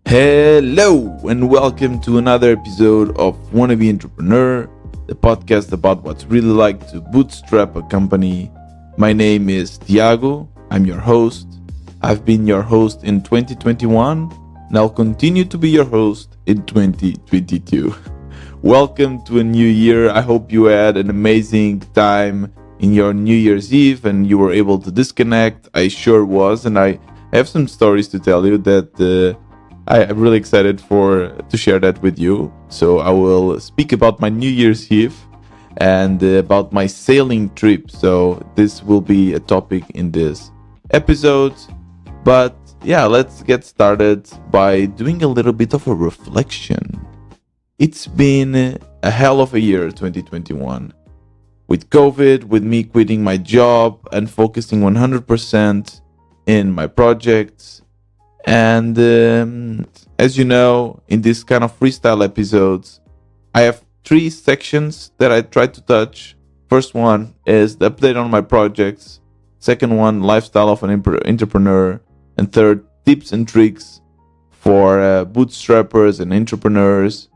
Hello, and welcome to another episode of Wannabe Entrepreneur, the podcast about what's really like to bootstrap a company. My name is Tiago. I'm your host. I've been your host in 2021, and I'll continue to be your host in 2022. Welcome to a new year. I hope you had an amazing time in your New Year's Eve and you were able to disconnect. I sure was, and I have some stories to tell you that I'm really excited to share that with you. So I will speak about my New Year's Eve and about my sailing trip. So this will be a topic in this episode. But yeah, let's get started by doing a little bit of a reflection. It's been a hell of a year, 2021. With COVID, with me quitting my job and focusing 100% in my projects. And as you know, in this kind of freestyle episodes, I have 3 sections that I try to touch. First one is the update on my projects. Second one, lifestyle of an entrepreneur. And third, tips and tricks for bootstrappers and entrepreneurs.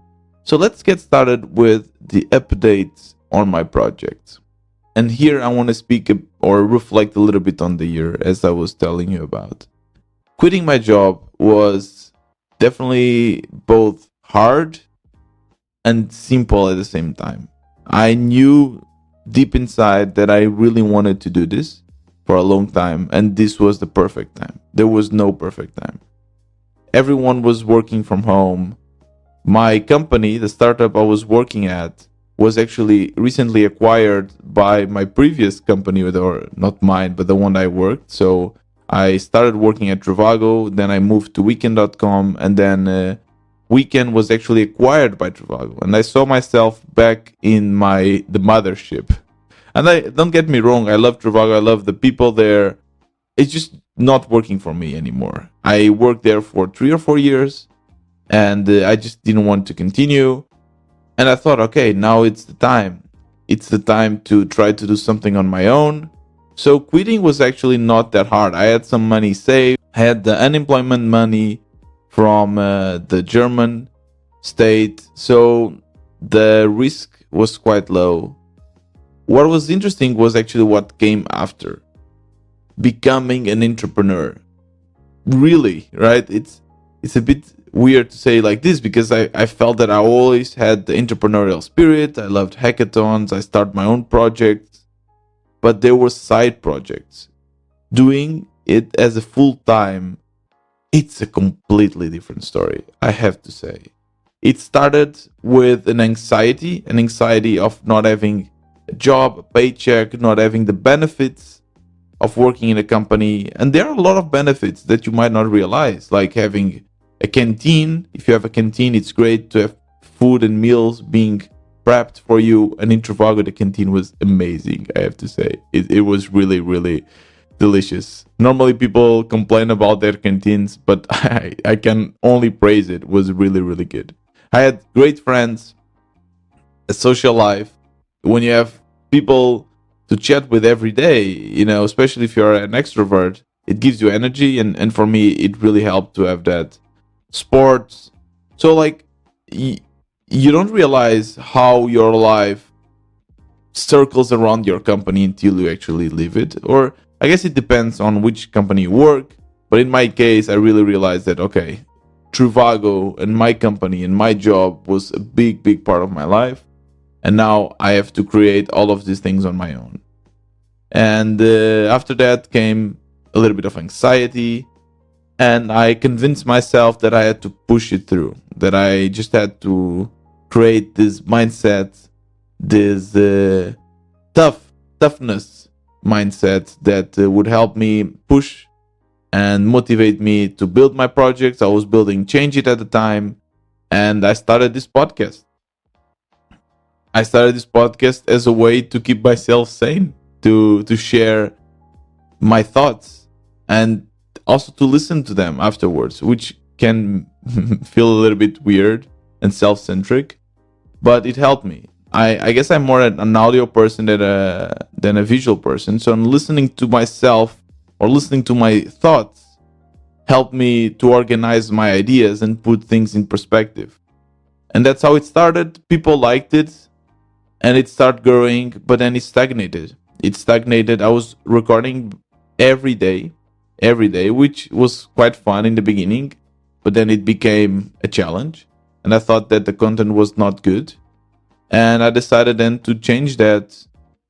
So let's get started with the updates on my projects. And here I want to speak or reflect a little bit on the year, as I was telling you about. Quitting my job was definitely both hard and simple at the same time. I knew deep inside that I really wanted to do this for a long time, and this was the perfect time. There was no perfect time. Everyone was working from home. My company, the startup I was working at, was actually recently acquired by my previous company, or not mine, but the one I worked. So I started working at Trivago, then I moved to Weekend.com, and then Weekend was actually acquired by Trivago. And I saw myself back in the mothership. And don't get me wrong, I love Trivago, I love the people there. It's just not working for me anymore. I worked there for 3 or 4 years, and I just didn't want to continue. And I thought, okay, now it's the time. It's the time to try to do something on my own. So quitting was actually not that hard. I had some money saved. I had the unemployment money from the German state. So the risk was quite low. What was interesting was actually what came after. Becoming an entrepreneur. Really, right? It's a bit weird to say like this because I felt that I always had the entrepreneurial spirit. I loved hackathons. I started my own projects. But there were side projects. Doing it as a full-time, it's a completely different story, I have to say. It started with an anxiety of not having a job, a paycheck, not having the benefits of working in a company. And there are a lot of benefits that you might not realize, like having a canteen. If you have a canteen, it's great to have food and meals being prepped for you. And in Trivago, the canteen was amazing, I have to say. It was really, really delicious. Normally people complain about their canteens, but I can only praise it. It was really, really good. I had great friends, a social life. When you have people to chat with every day, especially if you're an extrovert, it gives you energy. And for me, it really helped to have that. Sports. So like, you don't realize how your life circles around your company until you actually live it. Or I guess it depends on which company you work. But in my case, I really realized that, okay, Trivago and my company and my job was a big, big part of my life. And now I have to create all of these things on my own. And after that came a little bit of anxiety. And I convinced myself that I had to push it through. That I just had to create this mindset, this toughness mindset that would help me push and motivate me to build my projects. I was building Change It at the time, and I started this podcast. I started this podcast as a way to keep myself sane, to share my thoughts, and also to listen to them afterwards, which can feel a little bit weird and self-centric, but it helped me. I guess I'm more an audio person than a visual person. So I'm listening to myself or listening to my thoughts helped me to organize my ideas and put things in perspective. And that's how it started. People liked it and it started growing, but then it stagnated. I was recording every day, which was quite fun in the beginning, but then it became a challenge. And I thought that the content was not good. And I decided then to change that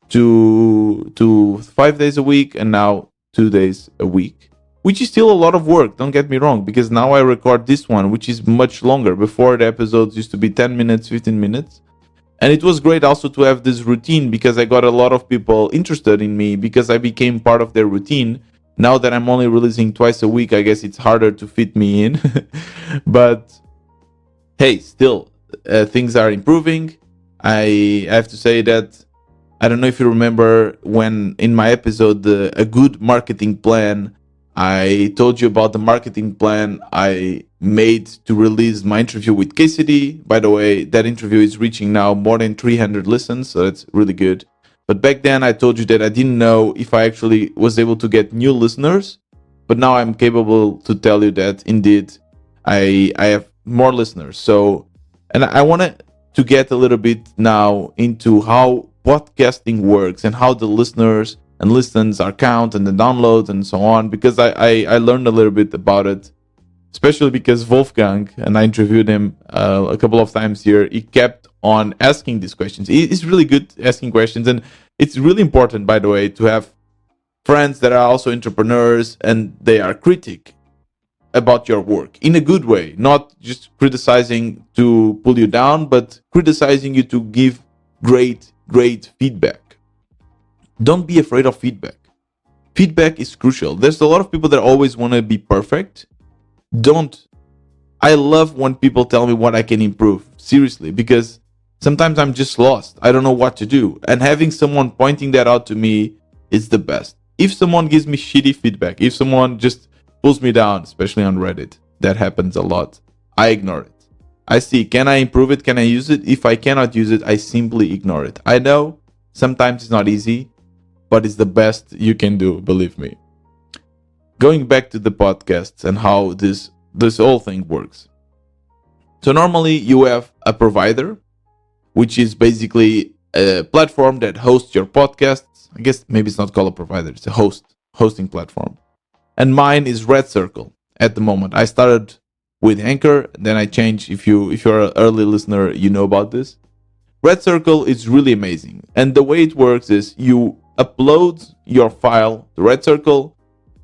to 5 days a week and now 2 days a week, which is still a lot of work. Don't get me wrong, because now I record this one, which is much longer. Before, the episodes used to be 10 minutes, 15 minutes. And it was great also to have this routine, because I got a lot of people interested in me because I became part of their routine. Now that I'm only releasing twice a week, I guess it's harder to fit me in. But hey, still, things are improving. I have to say that I don't know if you remember when in my episode, A Good Marketing Plan, I told you about the marketing plan I made to release my interview with Cassidy. By the way, that interview is reaching now more than 300 listens, so that's really good. But back then I told you that I didn't know if I actually was able to get new listeners. But now I'm capable to tell you that indeed I have more listeners. So, and I want to get a little bit now into how podcasting works and how the listeners and listens are count and the downloads and so on, because I learned a little bit about it, especially because Wolfgang, and I interviewed him a couple of times here, he kept on asking these questions. He's really good asking questions, and it's really important, by the way, to have friends that are also entrepreneurs and they are critic about your work in a good way, not just criticizing to pull you down, but criticizing you to give great feedback. Don't be afraid of feedback. Feedback is crucial. There's a lot of people that always want to be perfect. Don't. I love when people tell me what I can improve, seriously, because sometimes I'm just lost. I don't know what to do. And having someone pointing that out to me is the best. If someone gives me shitty feedback, if someone just pulls me down, especially on Reddit, that happens a lot, I ignore it. I see, can I improve it? Can I use it? If I cannot use it, I simply ignore it. I know sometimes it's not easy, but it's the best you can do, believe me. Going back to the podcasts and how this whole thing works. So normally you have a provider, which is basically a platform that hosts your podcasts. I guess maybe it's not called a provider, it's a hosting platform. And mine is Red Circle at the moment. I started with Anchor, then I changed. If you're an early listener, you know about this. Red Circle is really amazing. And the way it works is you upload your file to Red Circle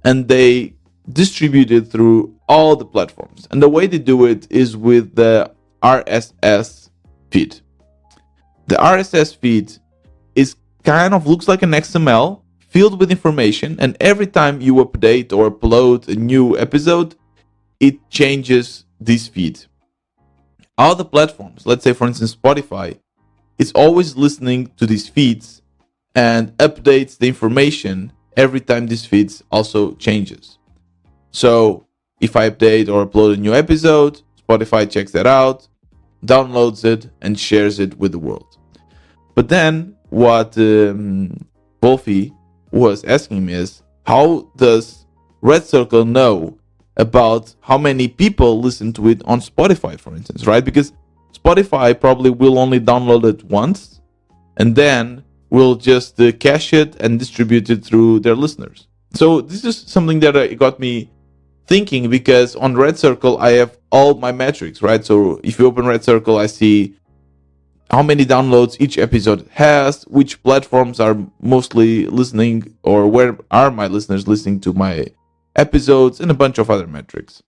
and they distribute it through all the platforms. And the way they do it is with the RSS feed. The RSS feed is kind of looks like an XML filled with information, and every time you update or upload a new episode, it changes this feed. All the platforms, let's say for instance Spotify, is always listening to these feeds and updates the information every time this feeds also changes. So if I update or upload a new episode, Spotify checks that out, downloads it, and shares it with the world. But then what Wolfie was asking me is, how does Red Circle know about how many people listen to it on Spotify, for instance, right? Because Spotify probably will only download it once and then will just cache it and distribute it through their listeners. So this is something that got me thinking, because on Red Circle I have all my metrics, right? So if you open Red Circle, I see how many downloads each episode has, which platforms are mostly listening, or where are my listeners listening to my episodes, and a bunch of other metrics.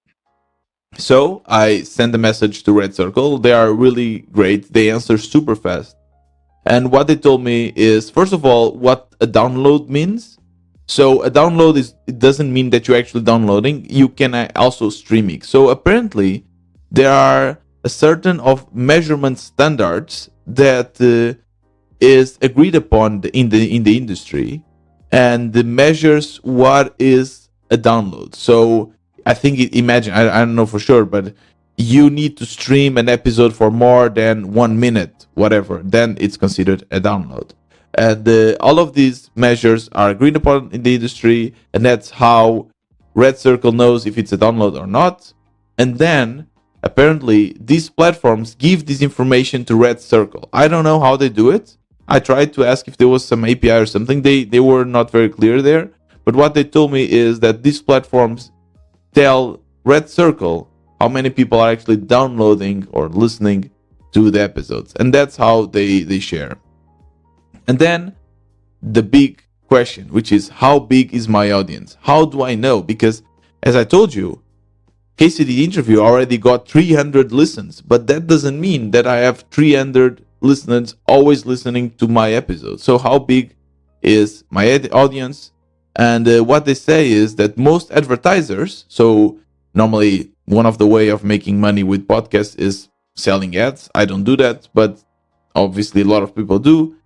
So I send a message to Red Circle. They are really great. They answer super fast. And what they told me is, first of all, what a download means. So a download it doesn't mean that you're actually downloading. You can also stream it. So apparently there are a certain of measurement standards that is agreed upon in the industry, and the measures what is a download. So I think imagine, I don't know for sure, but you need to stream an episode for more than 1 minute, whatever, then it's considered a download. And all of these measures are agreed upon in the industry, and that's how Red Circle knows if it's a download or not. And then apparently these platforms give this information to Red Circle. I don't know how they do it. I tried to ask if there was some API or something. They were not very clear there. But what they told me is that these platforms tell Red Circle how many people are actually downloading or listening to the episodes. And that's how they share. And then the big question, which is, how big is my audience? How do I know? Because as I told you, KCD interview already got 300 listens, but that doesn't mean that I have 300 listeners always listening to my episodes. So how big is my audience? And what they say is that most advertisers, so normally one of the way of making money with podcasts is selling ads. I don't do that, but obviously a lot of people do.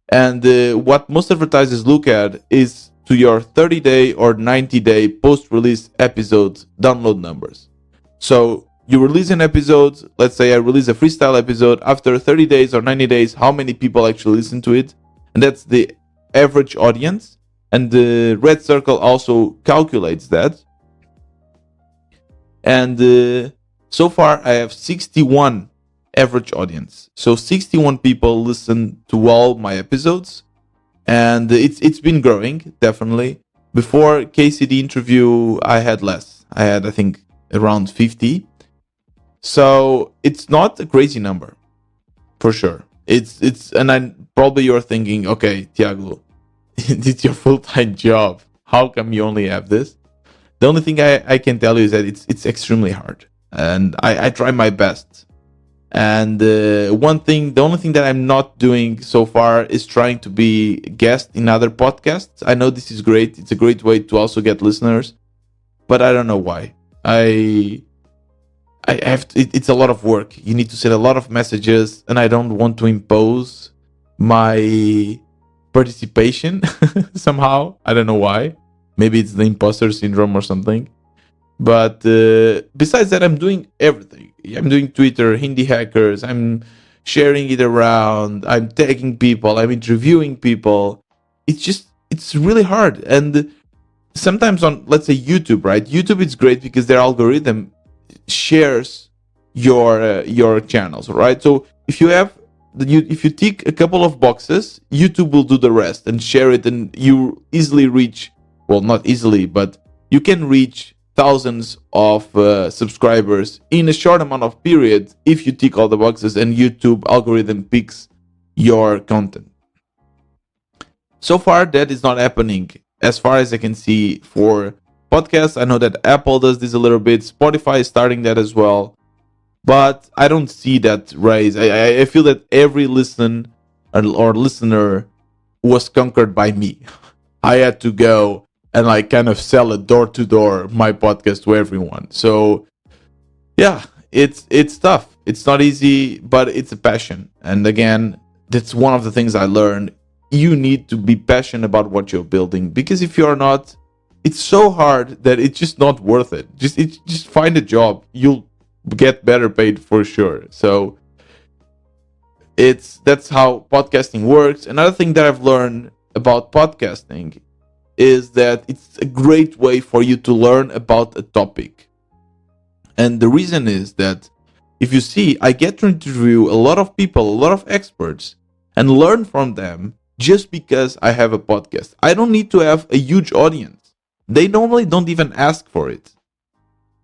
And what most advertisers look at is to your 30-day or 90-day post-release episode download numbers. So you release an episode, let's say I release a freestyle episode, after 30 days or 90 days, how many people actually listen to it? And that's the average audience. And the Red Circle also calculates that. And so far I have 61 average audience. So 61 people listen to all my episodes. And it's been growing, definitely. Before KCD interview, I had less. I had, I think, around 50. So it's not a crazy number, for sure. And probably you're thinking, okay, Tiago, it's your full-time job. How come you only have this? The only thing I can tell you is that it's extremely hard, and I try my best. And the only thing that I'm not doing so far is trying to be a guest in other podcasts. I know this is great. It's a great way to also get listeners, but I don't know why. I have to, it's a lot of work. You need to send a lot of messages, and I don't want to impose my participation somehow. I don't know why. Maybe it's the imposter syndrome or something. But besides that, I'm doing everything. I'm doing Twitter, Hindi hackers. I'm sharing it around. I'm tagging people. I'm interviewing people. It's really hard. And sometimes on, let's say, YouTube, right? YouTube is great because their algorithm shares your channels, right? So if you tick a couple of boxes, YouTube will do the rest and share it, and you easily reach, well, not easily, but you can reach thousands of subscribers in a short amount of period if you tick all the boxes and YouTube algorithm picks your content. So far, that is not happening as far as I can see for podcasts. I know that Apple does this a little bit. Spotify is starting that as well. But I don't see that rise. I feel that every listener was conquered by me. I had to go and like kind of sell it door to door, my podcast, to everyone. So yeah, it's tough. It's not easy, but it's a passion. And again, that's one of the things I learned. You need to be passionate about what you're building, because if you're not, it's so hard that it's just not worth it. Just find a job. You'll get better paid for sure. So that's how podcasting works. Another thing that I've learned about podcasting is that it's a great way for you to learn about a topic. And the reason is that if you see, I get to interview a lot of people, a lot of experts, and learn from them just because I have a podcast. I don't need to have a huge audience. They normally don't even ask for it.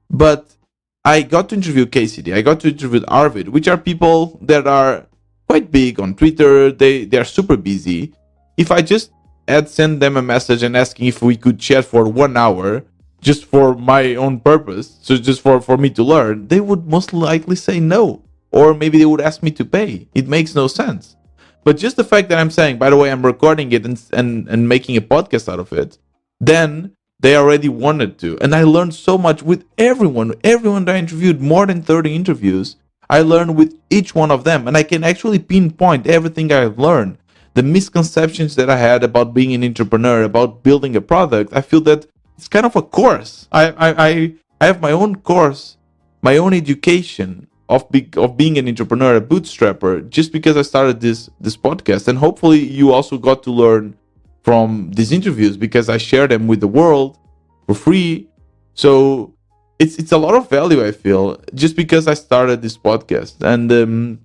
But I got to interview KCD, I got to interview Arvid, which are people that are quite big on Twitter. They are super busy. If I just had sent them a message and asking if we could chat for 1 hour, just for my own purpose, so just for me to learn, they would most likely say no. Or maybe they would ask me to pay. It makes no sense. But just the fact that I'm saying, by the way, I'm recording it and making a podcast out of it, then they already wanted to. And I learned so much with everyone. Everyone that I interviewed, more than 30 interviews, I learned with each one of them. And I can actually pinpoint everything I've learned. The misconceptions that I had about being an entrepreneur, about building a product, I feel that it's kind of a course. I have my own course, my own education of being an entrepreneur, a bootstrapper, just because I started this podcast. And hopefully you also got to learn from these interviews, because I share them with the world for free. So it's a lot of value, I feel, just because I started this podcast. And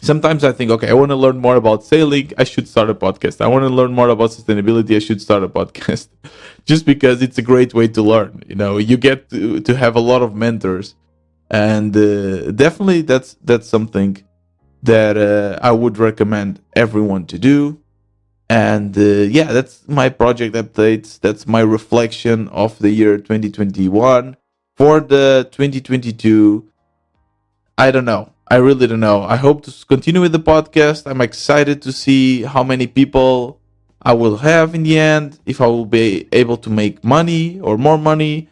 sometimes I think, okay, I want to learn more about sailing, I should start a podcast. I want to learn more about sustainability, I should start a podcast. Just because it's a great way to learn. You get to have a lot of mentors. And definitely that's something that I would recommend everyone to do. And yeah, that's my project updates. That's my reflection of the year 2021. For the 2022, I don't know. I really don't know. I hope to continue with the podcast. I'm excited to see how many people I will have in the end, if I will be able to make money or more money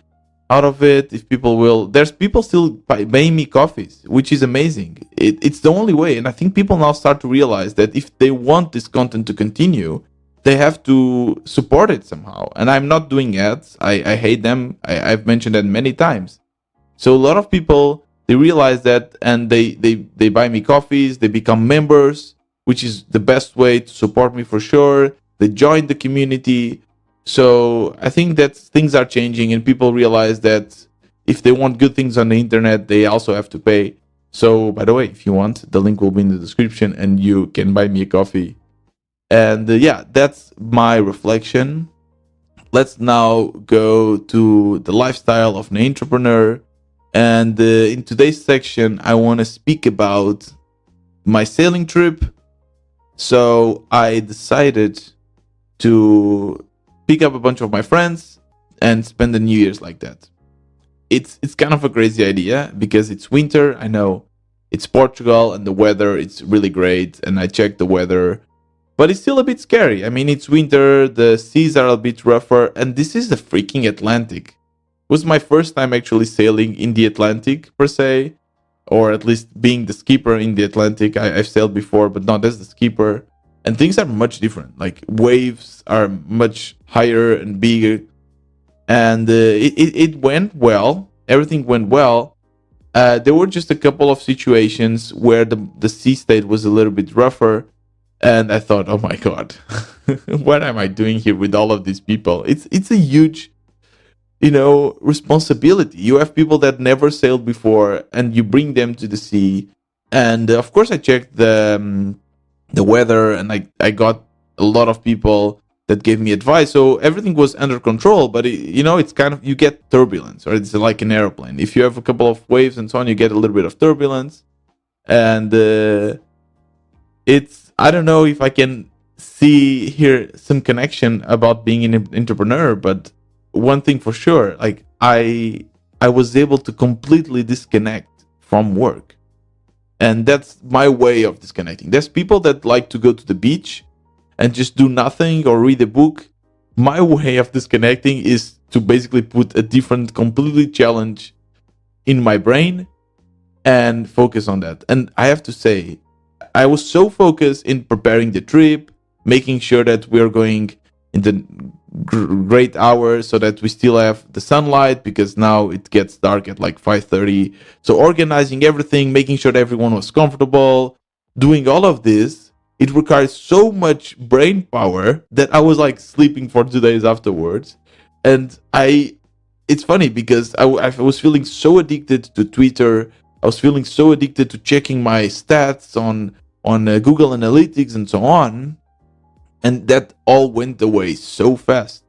out of it, if people will. There's people still buying me coffees, which is amazing. It's the only way. And I think people now start to realize that if they want this content to continue, they have to support it somehow. And I'm not doing ads. I hate them. I've mentioned that many times. So a lot of people, they realize that, and they buy me coffees, they become members, which is the best way to support me for sure. They join the community. So I think that things are changing, and people realize that if they want good things on the internet, they also have to pay. So by the way, if you want, the link will be in the description and you can buy me a coffee. And yeah, that's my reflection. Let's now go to the lifestyle of an entrepreneur. And in today's section, I want to speak about my sailing trip. So I decided to pick up a bunch of my friends and spend the New Year's like that. It's kind of a crazy idea because it's winter. I know it's Portugal and the weather, it's really great. And I checked the weather, but it's still a bit scary. I mean, it's winter, the seas are a bit rougher, and this is the freaking Atlantic. It was my first time actually sailing in the Atlantic per se, or at least being the skipper in the Atlantic. I've sailed before, but not as the skipper. And things are much different. Like waves are much higher and bigger. And it went well. Everything went well. There were just a couple of situations where the sea state was a little bit rougher. And I thought, oh my God, what am I doing here with all of these people? It's a huge, responsibility. You have people that never sailed before, and you bring them to the sea. And of course, I checked the weather, and I got a lot of people that gave me advice. So everything was under control, but it's kind of, you get turbulence, or it's like an airplane. If you have a couple of waves and so on, you get a little bit of turbulence. And I don't know if I can see here some connection about being an entrepreneur, but one thing for sure, like I was able to completely disconnect from work. And that's my way of disconnecting. There's people that like to go to the beach and just do nothing or read a book. My way of disconnecting is to basically put a different, completely challenge in my brain and focus on that. And I have to say, I was so focused in preparing the trip, making sure that we're going in the great hours so that we still have the sunlight, because now it gets dark at like 5:30. So organizing everything, making sure that everyone was comfortable, doing all of this, it requires so much brain power that I was like sleeping for 2 days afterwards. And it's funny because I was feeling so addicted to Twitter. I was feeling so addicted to checking my stats on Google Analytics and so on. And that all went away so fast.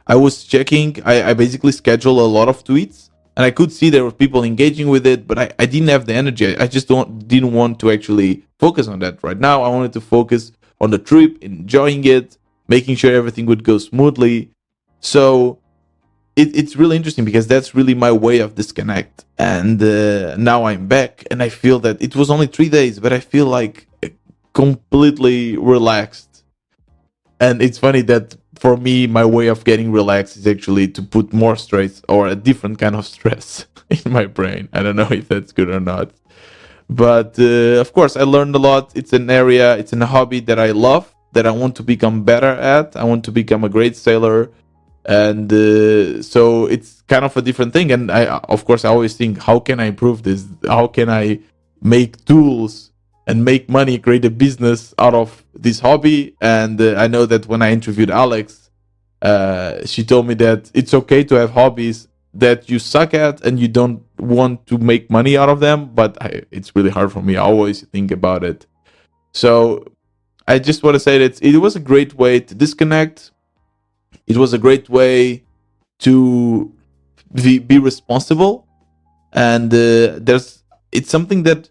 I was checking, I basically scheduled a lot of tweets, and I could see there were people engaging with it, but I didn't have the energy. I just didn't want to actually focus on that right now. I wanted to focus on the trip, enjoying it, making sure everything would go smoothly. So it's really interesting because that's really my way of disconnect. And now I'm back, and I feel that it was only 3 days, but I feel like completely relaxed. And it's funny that for me, my way of getting relaxed is actually to put more stress, or a different kind of stress, in my brain. I don't know if that's good or not. But of course, I learned a lot. It's a hobby that I love, that I want to become better at. I want to become a great sailor. And so it's kind of a different thing. And of course, I always think, how can I improve this? How can I make tools and make money, create a business out of this hobby? And I know that when I interviewed Alex, she told me that it's okay to have hobbies that you suck at and you don't want to make money out of them, but it's really hard for me. I always think about it. So I just want to say that it was a great way to disconnect. It was a great way to be responsible. And it's something that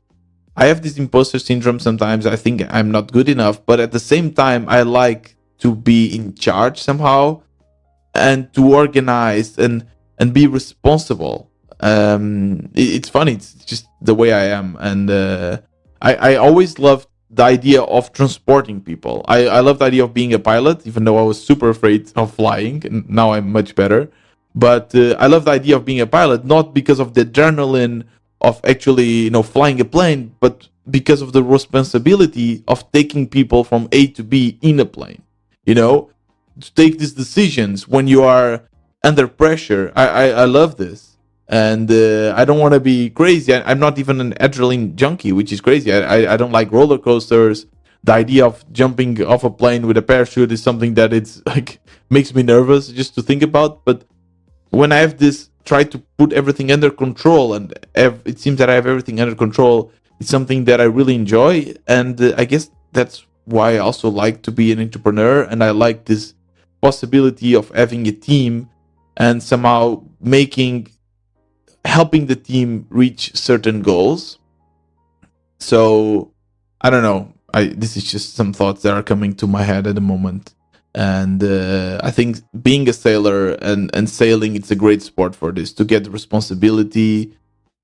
I have this imposter syndrome sometimes. I think I'm not good enough, but at the same time, I like to be in charge somehow and to organize and be responsible. It's funny. It's just the way I am. And I always loved the idea of transporting people. I love the idea of being a pilot, even though I was super afraid of flying, and now I'm much better. But I love the idea of being a pilot, not because of the adrenaline of actually, flying a plane, but because of the responsibility of taking people from A to B in a plane. To take these decisions when you are under pressure. I love this. And I don't want to be crazy. I'm not even an adrenaline junkie, which is crazy. I don't like roller coasters. The idea of jumping off a plane with a parachute is something that it's like makes me nervous just to think about. But when I have this, try to put everything under control, and it seems that I have everything under control, it's something that I really enjoy. And I guess that's why I also like to be an entrepreneur, and I like this possibility of having a team and somehow helping the team reach certain goals. So I don't know. This is just some thoughts that are coming to my head at the moment. And I think being a sailor and sailing, it's a great sport for this, to get responsibility,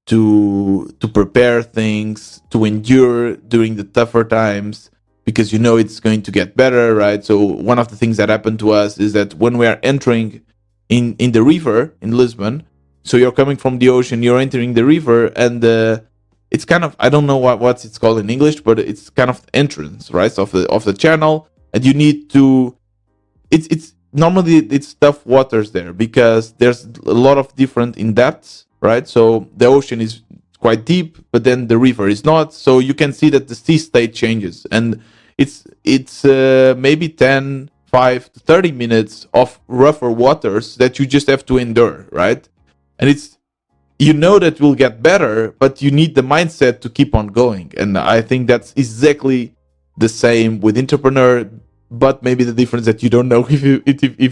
to prepare things, to endure during the tougher times, because it's going to get better, right? So one of the things that happened to us is that when we are entering in the river in Lisbon, so you're coming from the ocean, you're entering the river, and it's kind of, I don't know what it's called in English, but it's kind of entrance, right, of the channel, and you need to. It's normally it's tough waters there because there's a lot of different in depths, right? So the ocean is quite deep, but then the river is not. So you can see that the sea state changes, and it's maybe 10, 5 to 30 minutes of rougher waters that you just have to endure, right? And it's that will get better, but you need the mindset to keep on going. And I think that's exactly the same with entrepreneur. But maybe the difference that you don't know if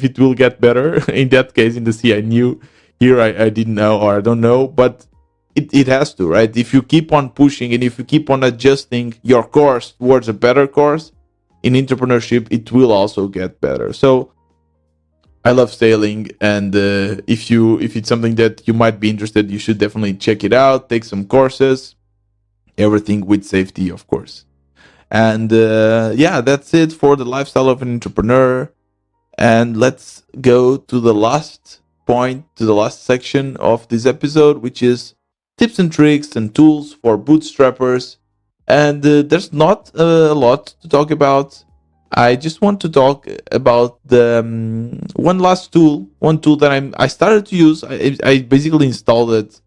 it will get better. In that case, in the sea, I knew. Here, I didn't know, or I don't know. But it has to, right? If you keep on pushing and if you keep on adjusting your course towards a better course in entrepreneurship, it will also get better. So I love sailing, and if it's something that you might be interested, you should definitely check it out. Take some courses. Everything with safety, of course. And that's it for the lifestyle of an entrepreneur. And let's go to the last point, to the last section of this episode, which is tips and tricks and tools for bootstrappers. And there's not a lot to talk about. I just want to talk about the one tool that I started to use. I basically installed it,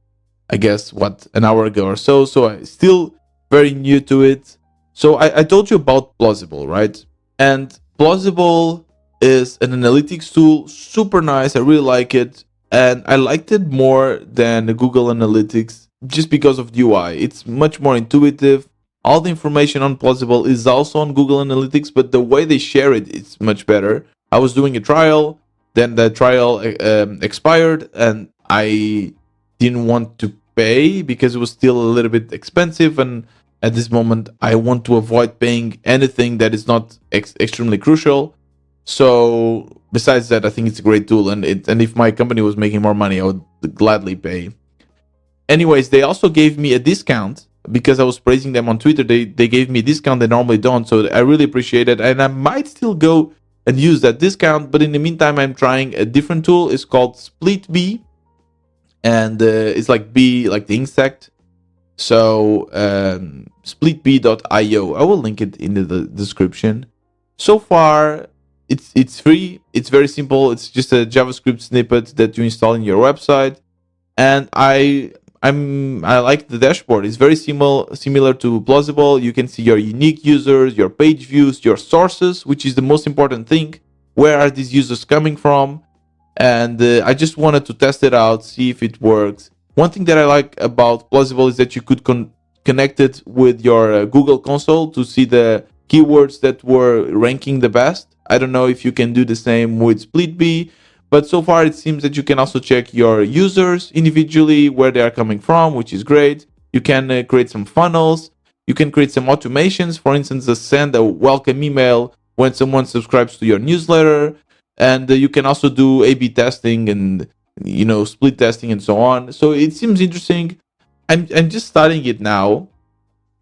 I guess, an hour ago or so. So I'm still very new to it. So I told you about Plausible, right? And Plausible is an analytics tool, super nice. I really like it. And I liked it more than Google Analytics just because of the UI. It's much more intuitive. All the information on Plausible is also on Google Analytics, but the way they share it is much better. I was doing a trial, then the trial expired, and I didn't want to pay because it was still a little bit expensive, and at this moment I want to avoid paying anything that is not extremely crucial. So besides that, I think it's a great tool, and if my company was making more money, I would gladly pay. Anyways, they also gave me a discount because I was praising them on Twitter. They gave me a discount they normally don't, so I really appreciate it, and I might still go and use that discount. But in the meantime, I'm trying a different tool. It's called SplitBee, and it's like bee, like the insect. So splitbee.io. I will link it in the description. So far, it's free. It's very simple. It's just a JavaScript snippet that you install in your website, and I like the dashboard. It's very similar to Plausible. You can see your unique users, your page views, your sources, which is the most important thing. Where are these users coming from? and I just wanted to test it out, see if it works. One thing that I like about Plausible is that you could connect it with your Google console to see the keywords that were ranking the best. I don't know if you can do the same with SplitBee, but so far it seems that you can also check your users individually, where they are coming from, which is great. You can create some funnels. You can create some automations, for instance, send a welcome email when someone subscribes to your newsletter. And you can also do A/B testing and split testing and so on. So it seems interesting. I'm just starting it now.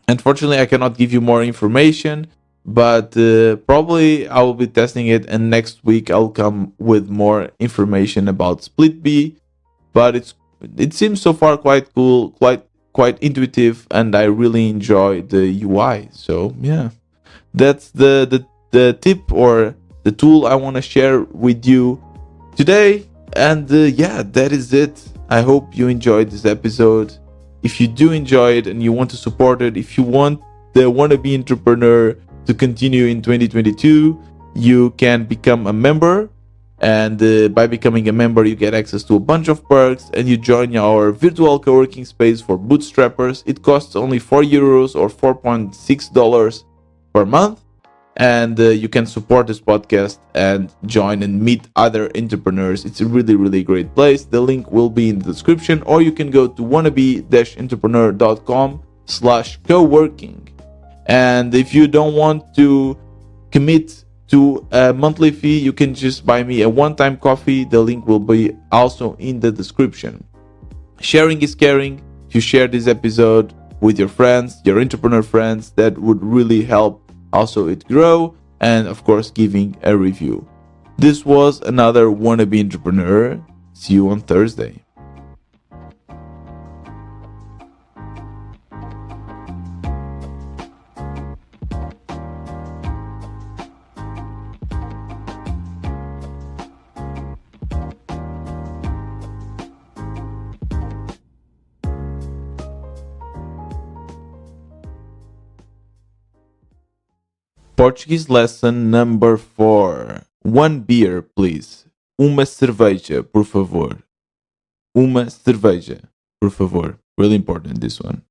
Unfortunately, I cannot give you more information, but probably I will be testing it, and next week I'll come with more information about Split B. But it seems so far quite cool, quite intuitive, and I really enjoy the UI. So yeah, that's the tip or the tool I want to share with you today. And yeah, that is it. I hope you enjoyed this episode. If you do enjoy it and you want to support it, if you want the wannabe entrepreneur to continue in 2022, you can become a member. And by becoming a member, you get access to a bunch of perks, and you join our virtual co-working space for bootstrappers. It costs only €4 or $4.6 per month, and you can support this podcast and join and meet other entrepreneurs. It's a really, really great place. The link will be in the description, or you can go to wannabe-entrepreneur.com/co-working. And if you don't want to commit to a monthly fee, you can just buy me a one-time coffee. The link will be also in the description. Sharing is caring. If you share this episode with your friends, your entrepreneur friends, that would really help also it grow, and of course giving a review. This was another wannabe entrepreneur. See you on Thursday. Portuguese lesson number 4. One beer, please. Uma cerveja, por favor. Uma cerveja, por favor. Really important, this one.